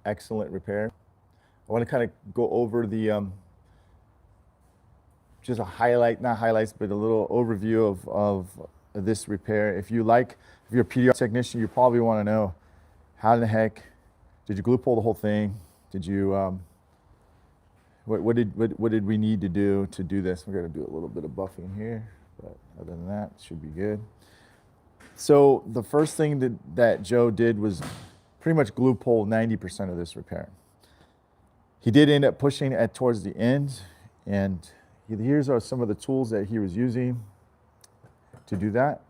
excellent repair. I want to kind of go over the just a highlight, not highlights, but a little overview of this repair. If you're a Pdr technician, you probably want to know, how in the heck did you glue pull the whole thing? Did you what did we need to do this? We're going to do a little bit of buffing here, but other than that, it should be good. So the first thing that Joe did was pretty much glue pull 90% of this repair. He did end up pushing it towards the end, and here's some of the tools that he was using to do that.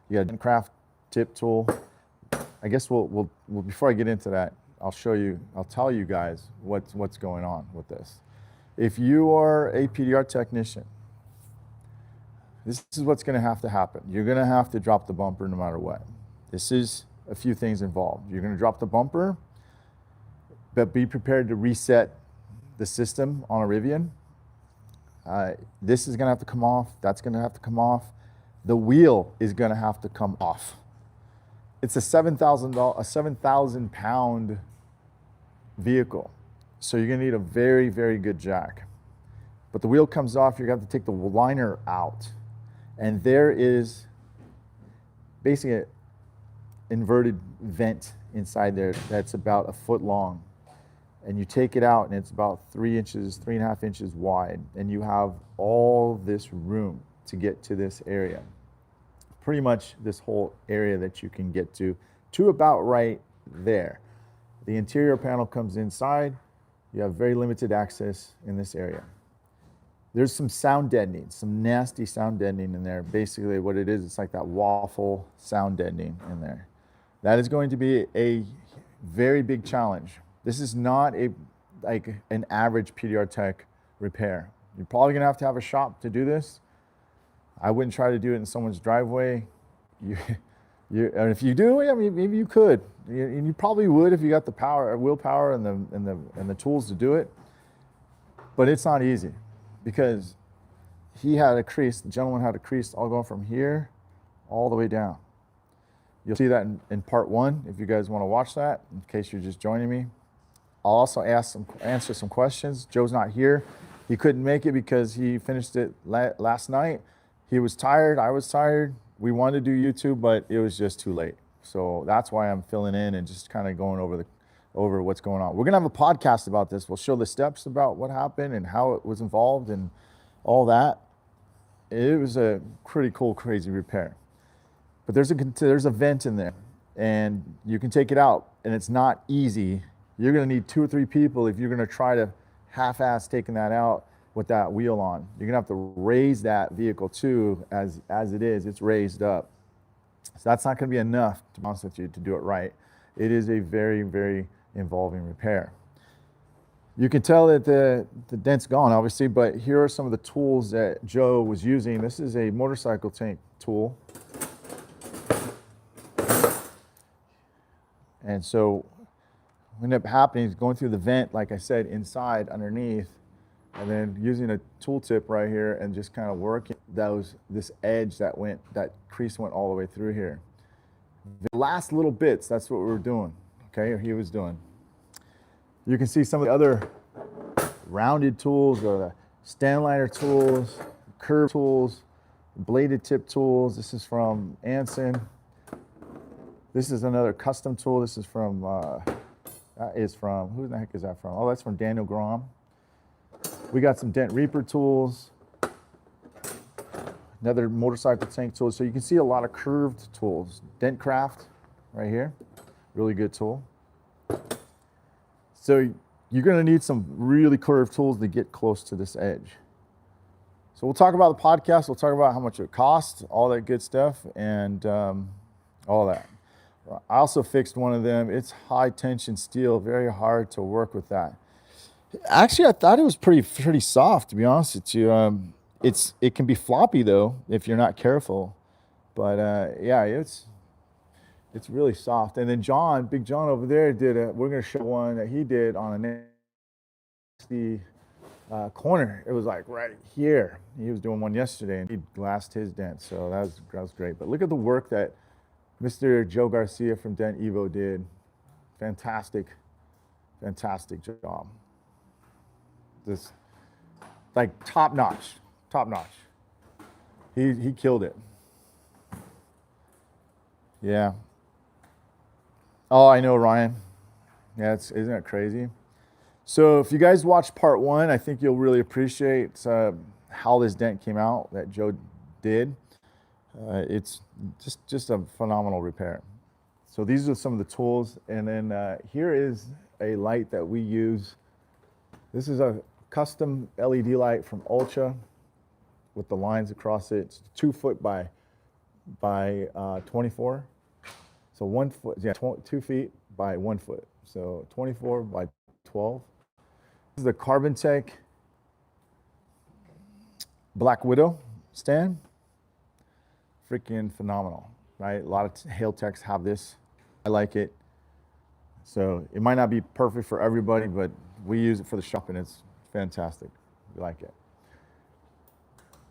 You got a craft tip tool. I guess we'll before I get into that, I'll tell you guys what's going on with this. If you are a Pdr technician, this is what's going to happen. You're going to have to drop the bumper no matter what. This is a few things involved. You're going to drop the bumper, but be prepared to reset the system on a Rivian. This is going to have to come off. That's going to have to come off. The wheel is going to have to come off. It's a 7,000 pound vehicle, so you're going to need a very, very good jack. But the wheel comes off. You're going to have to take the liner out, and there is basically an inverted vent inside there that's about 1 foot long. And you take it out, and it's about 3.5 inches wide, and you have all this room to get to this area. Pretty much this whole area that you can get to about right there. The interior panel comes inside. You have very limited access in this area. There's some sound deadening, some nasty sound deadening in there. Basically what it is, it's like that waffle sound deadening in there. That is going to be a very big challenge. This is not like an average Pdr Tech repair. You're probably gonna have to have a shop to do this. I wouldn't try to do it in someone's driveway. And if you do, I mean, maybe you could. And you probably would if you got the power, willpower, and the tools to do it. But it's not easy, because he had a crease. The gentleman had a crease all going from here all the way down. You'll see that in part 1 if you guys want to watch that, in case you're just joining me. I'll also answer some questions. Joe's not here. He couldn't make it because he finished it last night. He was tired. I was tired. We wanted to do YouTube, but it was just too late. So that's why I'm filling in and just kind of going over what's going on. We're gonna have a podcast about this. We'll show the steps about what happened and how it was involved and all that. It was a pretty cool, crazy repair. But there's a vent in there, and you can take it out, and it's not easy. You're gonna need 2 or 3 people if you're gonna try to half-ass taking that out with that wheel on. You're gonna have to raise that vehicle too, as it is, it's raised up. So that's not gonna be enough, to be honest with you, to do it right. It is a very, very involving repair. You can tell that the dent's gone, obviously, but here are some of the tools that Joe was using. This is a motorcycle tank tool. And so what ended up happening is going through the vent, like I said, inside, underneath, and then using a tool tip right here and just kind of working this edge that crease went all the way through here. The last little bits, that's what we were doing, okay, or he was doing. You can see some of the other rounded tools, or the stand liner tools, curve tools, bladed tip tools. This is from Anson. This is another custom tool. This is from, who the heck is that from? Oh, that's from Daniel Grom. We got some Dent Reaper tools, another motorcycle tank tool. So you can see a lot of curved tools. Dent Craft right here, really good tool. So you're gonna need some really curved tools to get close to this edge. So we'll talk about the podcast. We'll talk about how much it costs, all that good stuff, and all that. I also fixed one of them. It's high tension steel, very hard to work with that. Actually, I thought it was pretty soft, to be honest with you. It can be floppy though if you're not careful, but yeah, it's really soft. And then Big John over there we're gonna show one that he did on a nasty corner. It was like right here. He was doing one yesterday, and he glassed his dent, so that was great. But look at the work that Mr. Joe Garcia from Dent Evo did. fantastic job. This, like, top notch. He killed it. Yeah. Oh, I know, Ryan. Yeah, isn't it crazy? So if you guys watched part 1, I think you'll really appreciate how this dent came out that Joe did. It's just a phenomenal repair. So these are some of the tools, and then here is a light that we use. This is a custom LED light from Ultra with the lines across it. It's 2 foot by 24. So 1 foot, yeah, 2 feet by 1 foot. So 24 by 12. This is the Carbon Tank Black Widow stand. Freaking phenomenal, right? A lot of hail techs have this. I like it. So it might not be perfect for everybody, but we use it for the shop and it's fantastic. We like it.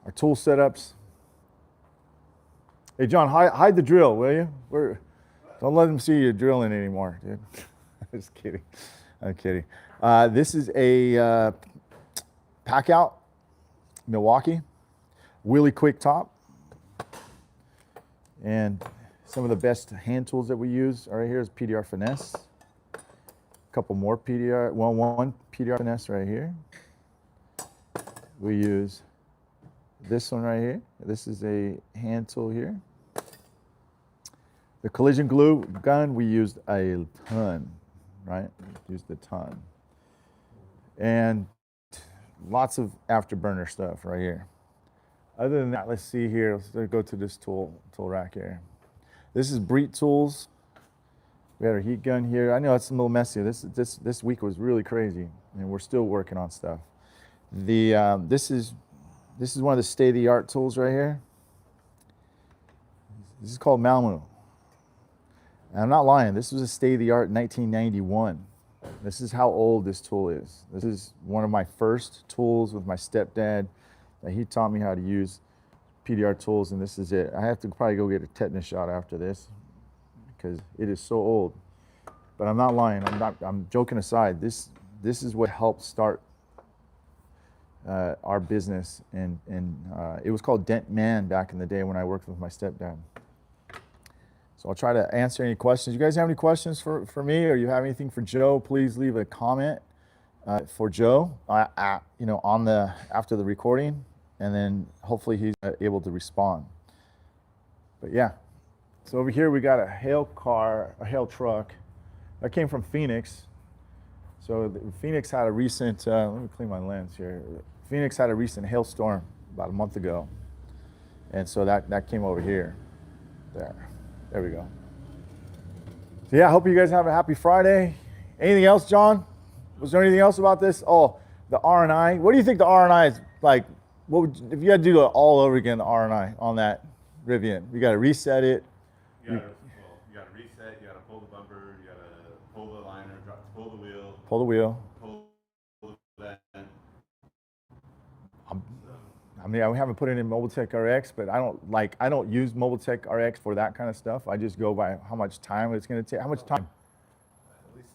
Our tool setups. Hey, John, hide the drill, will you? Don't let them see you drilling anymore, dude. Just kidding. I'm kidding. This is a pack out, Milwaukee, wheelie quick top. And some of the best hand tools that we use right here is Pdr Finesse. A couple more Pdr, one Pdr Finesse right here. We use this one right here. This is a hand tool here. The collision glue gun, we used a ton, right? Used a ton. And lots of afterburner stuff right here. Other than that, let's see here. Let's go to this tool rack here. This is Breet Tools. We had our heat gun here. I know it's a little messy. This week was really crazy, and we're still working on stuff. This is one of the state-of-the-art tools right here. This is called Malmu. And I'm not lying. This was a state-of-the-art in 1991. This is how old this tool is. This is one of my first tools with my stepdad. He taught me how to use PDR tools, and this is it. I have to probably go get a tetanus shot after this because it is so old. But I'm not lying. I'm joking aside. This is what helped start our business, and it was called Dent Man back in the day when I worked with my stepdad. So I'll try to answer any questions. You guys have any questions for me, or you have anything for Joe? Please leave a comment for Joe, you know, after the recording, and then hopefully he's able to respond. But yeah, so over here we got a hail truck that came from Phoenix. So Phoenix had a recent, let me clean my lens here. Phoenix had a recent hailstorm about a month ago, and so that came over here. There we go. So yeah, I hope you guys have a happy Friday. Anything else, John? Was there anything else about this? Oh, the R&I. What do you think the R&I is like? What would, if you had to do it all over again, the R&I on that Rivian? You got to reset it. You got to reset. You got to pull the bumper. You got to pull the liner, pull the wheel. Pull the wheel. Pull the vent. I mean, I haven't put it in Mobiltech RX, but I don't use Mobiltech RX for that kind of stuff. I just go by how much time it's going to take. How much time? At least.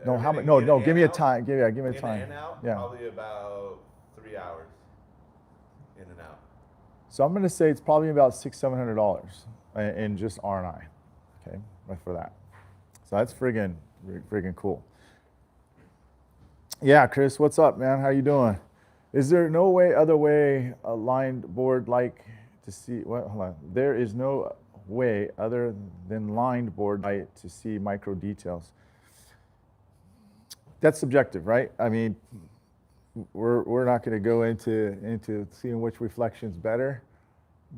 No, how much? No. Give me a time. Give me a time. In and out. Yeah. Probably about 3 hours. In and out. So I'm going to say it's probably about $600-700 in just R&I. Okay, right for that. So that's friggin' cool. Yeah, Chris, what's up, man? How you doing? Is there no other way a lined board like to see, what, hold on. There is no way other than lined board light to see micro details. That's subjective, right? I mean, we're not going to go into seeing which reflection's better.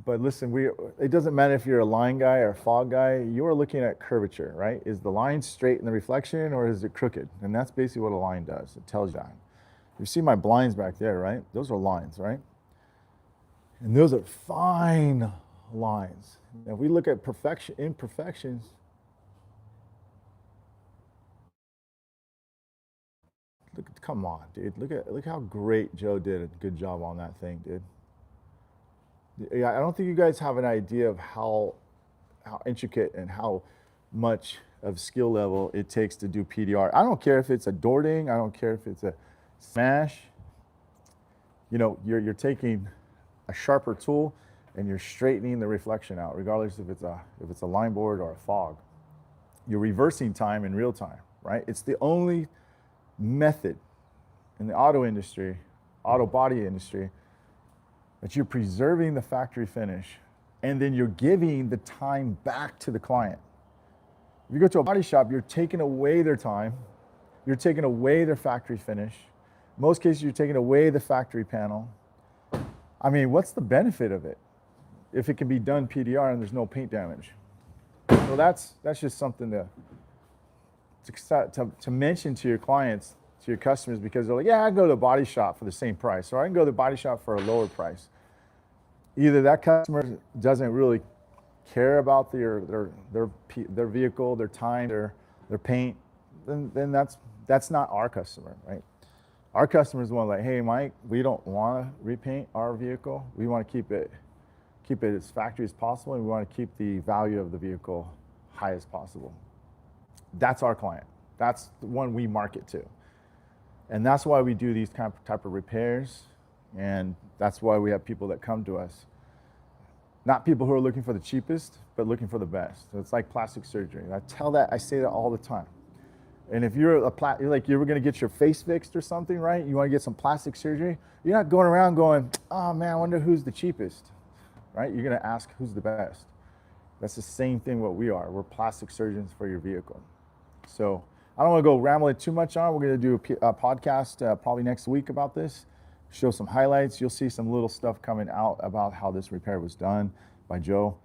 But listen, it doesn't matter if you're a line guy or a fog guy, you're looking at curvature, right? Is the line straight in the reflection or is it crooked? And that's basically what a line does. It tells you that. You see my blinds back there, right? Those are lines, right? And those are fine lines. Now, if we look at imperfections, come on, dude. Look how great Joe did a good job on that thing, dude. I don't think you guys have an idea of how intricate and how much of skill level it takes to do PDR. I don't care if it's a door ding, I don't care if it's a smash. You know, you're taking a sharper tool and you're straightening the reflection out, regardless if it's a line board or a fog. You're reversing time in real time, right? It's the only method in the auto industry, auto body industry, that you're preserving the factory finish and then you're giving the time back to the client. If you go to a body shop, you're taking away their time, you're taking away their factory finish. In most cases, you're taking away the factory panel. I mean, what's the benefit of it if it can be done PDR and there's no paint damage? So that's just something to mention to your clients, to your customers, because they're like, yeah, I go to the body shop for the same price, or I can go to the body shop for a lower price. Either that customer doesn't really care about their vehicle, their time, their paint, then that's not our customer, right? Our customers want, like, hey, Mike, we don't want to repaint our vehicle. We want to keep it as factory as possible, and we want to keep the value of the vehicle high as possible. That's our client. That's the one we market to. And that's why we do these type of repairs, and that's why we have people that come to us. Not people who are looking for the cheapest, but looking for the best. So it's like plastic surgery. And I say that all the time. And if you're like you were gonna get your face fixed or something, right? You wanna get some plastic surgery, you're not going around going, oh man, I wonder who's the cheapest, right? You're gonna ask who's the best. That's the same thing what we are. We're plastic surgeons for your vehicle. So I don't wanna go rambling too much on. We're gonna do a podcast probably next week about this, show some highlights. You'll see some little stuff coming out about how this repair was done by Joe.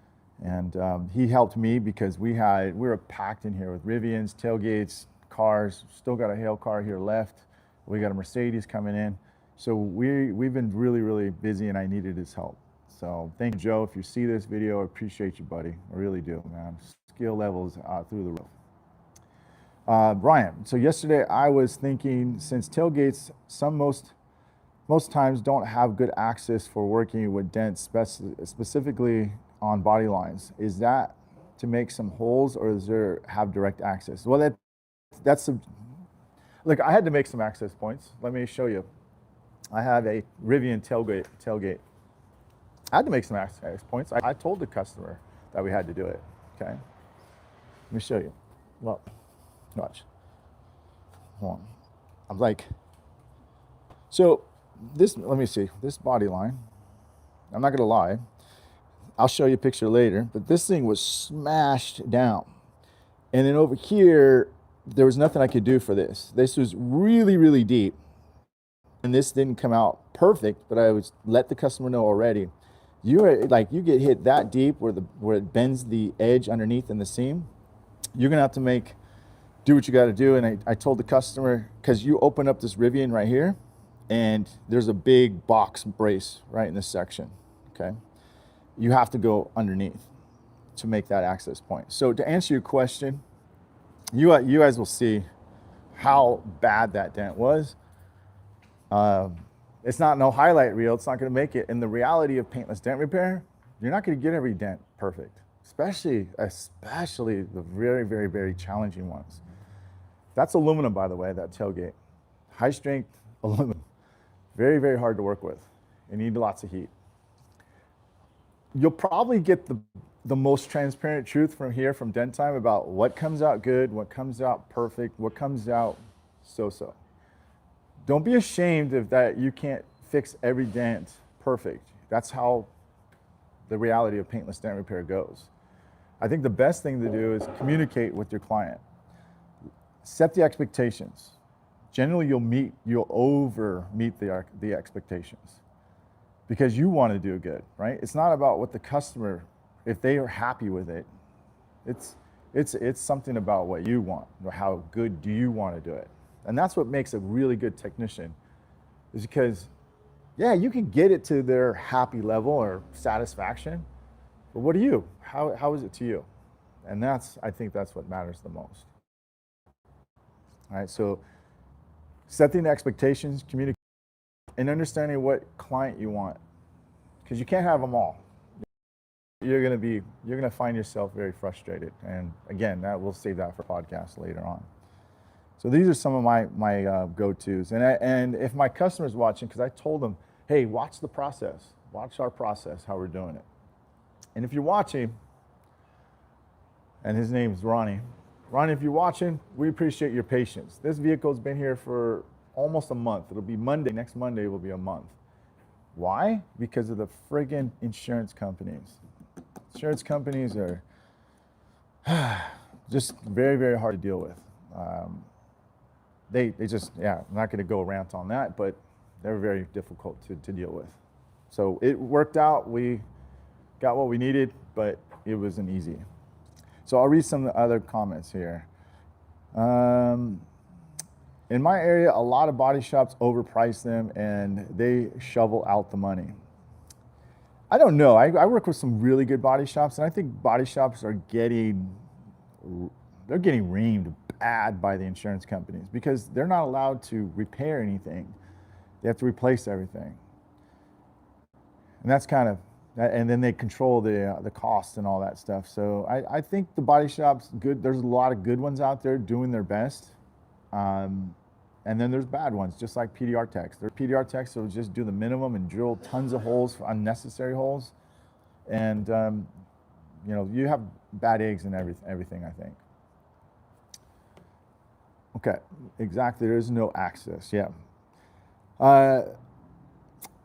And he helped me because we were packed in here with Rivians, tailgates, cars. Still got a Hail car here left. We got a Mercedes coming in. So we've been really, really busy, and I needed his help. So thank you, Joe. If you see this video, I appreciate you, buddy. I really do, man. Skill levels through the roof. Brian, so yesterday I was thinking, since tailgates most times don't have good access for working with dents, specifically on body lines, is that to make some holes, or is there have direct access? Well, look, I had to make some access points. Let me show you. I have a Rivian tailgate. I had to make some access points. I told the customer that we had to do it, okay? Let me show you. Well, watch. Hold on. I'm like, so let me see, this body line, I'm not gonna lie, I'll show you a picture later, but this thing was smashed down. And then over here, there was nothing I could do for this. This was really, really deep. And this didn't come out perfect, but I would let the customer know already. You get hit that deep where it bends the edge underneath in the seam, you're gonna have to do what you gotta do. And I told the customer, because you open up this Rivian right here, and there's a big box brace right in this section, okay? You have to go underneath to make that access point. So to answer your question, you guys will see how bad that dent was. It's not no highlight reel, it's not gonna make it. And the reality of paintless dent repair, you're not gonna get every dent perfect, especially the very, very, very challenging ones. That's aluminum, by the way, that tailgate. High strength aluminum. Very, very hard to work with. You need lots of heat. You'll probably get the most transparent truth from Dent Time about what comes out good, what comes out perfect, what comes out so-so. Don't be ashamed of that you can't fix every dent perfect. That's how the reality of paintless dent repair goes. I think the best thing to do is communicate with your client. Set the expectations. Generally, you'll over meet the expectations because you want to do good, right? It's not about what the customer, if they are happy with it, it's something about what you want, or how good do you want to do it. And that's what makes a really good technician, is because, yeah, you can get it to their happy level or satisfaction, but what do you? How is it to you? And I think that's what matters the most. All right, so setting the expectations, communicating, and understanding what client you want, because you can't have them all. you're gonna find yourself very frustrated. And again, we'll save that for podcast later on. So these are some of my go-tos. And if my customer's watching, because I told them, hey, watch the process, watch our process, how we're doing it. And if you're watching, and his name is Ronnie. Ronnie, if you're watching, we appreciate your patience. This vehicle's been here for almost a month. It'll be Monday. Next Monday will be a month. Why? Because of the friggin' insurance companies. Insurance companies are just very, very hard to deal with. They just, I'm not going to go rant on that, but they're very difficult to deal with. So it worked out. We got what we needed, but it wasn't easy. So I'll read some of the other comments here. In my area, a lot of body shops overprice them and they shovel out the money. I don't know. I work with some really good body shops, and I think body shops are getting reamed bad by the insurance companies because they're not allowed to repair anything. They have to replace everything. And that's kind of, and then they control the cost and all that stuff. So I think the body shop's good. There's a lot of good ones out there doing their best. And then there's bad ones, just like Pdr Tanks. There's Pdr Tanks that will just do the minimum and drill tons of holes, unnecessary holes. And, you have bad eggs in everything, I think. Okay, exactly, there's no access, yeah.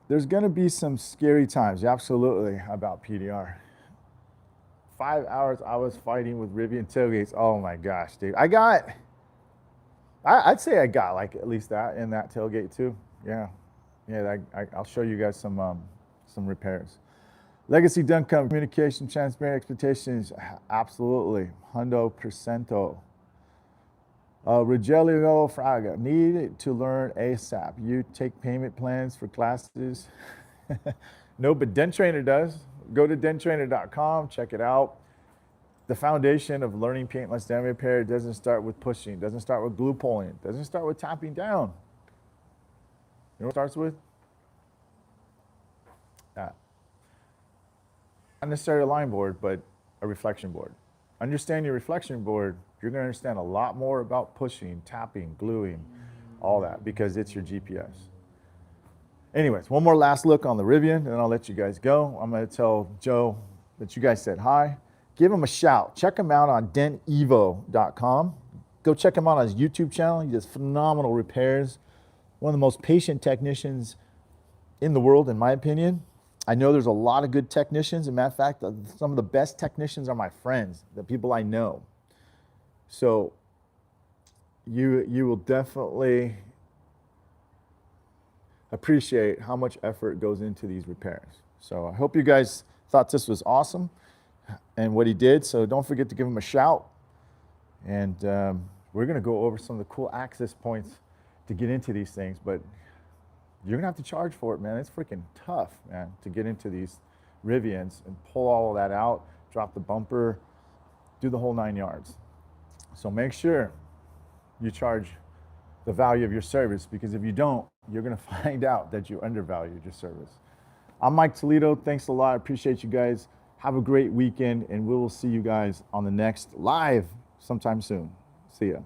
There's gonna be some scary times, absolutely, about PDR. 5 hours I was fighting with Rivian tailgates. Oh my gosh, dude. I'd say I got like at least that in that tailgate too. Yeah, I'll show you guys some repairs. Legacy done come, communication, transparent expectations, absolutely, 100%. Rogelio Fraga, need to learn ASAP. You take payment plans for classes? No, but Dent Trainer does. Go to denttrainer.com, check it out. The foundation of learning paintless dam repair doesn't start with pushing, doesn't start with glue pulling, doesn't start with tapping down. You know what it starts with? That. Not necessarily a line board, but a reflection board. Understand your reflection board, you're going to understand a lot more about pushing, tapping, gluing, all that, because it's your GPS. Anyways, one more last look on the Rivian, and then I'll let you guys go. I'm going to tell Joe that you guys said hi. Give him a shout. Check him out on dentevo.com. Go check him out on his YouTube channel. He does phenomenal repairs. One of the most patient technicians in the world, in my opinion. I know there's a lot of good technicians. As a matter of fact, some of the best technicians are my friends, the people I know. So you will definitely appreciate how much effort goes into these repairs. So I hope you guys thought this was awesome and what he did. So don't forget to give him a shout. And we're going to go over some of the cool access points to get into these things. But you're going to have to charge for it, man. It's freaking tough, man, to get into these Rivians and pull all of that out, drop the bumper, do the whole 9 yards. So make sure you charge the value of your service, because if you don't, you're going to find out that you undervalued your service. I'm Mike Toledo. Thanks a lot. I appreciate you guys. Have a great weekend, and we will see you guys on the next live sometime soon. See ya.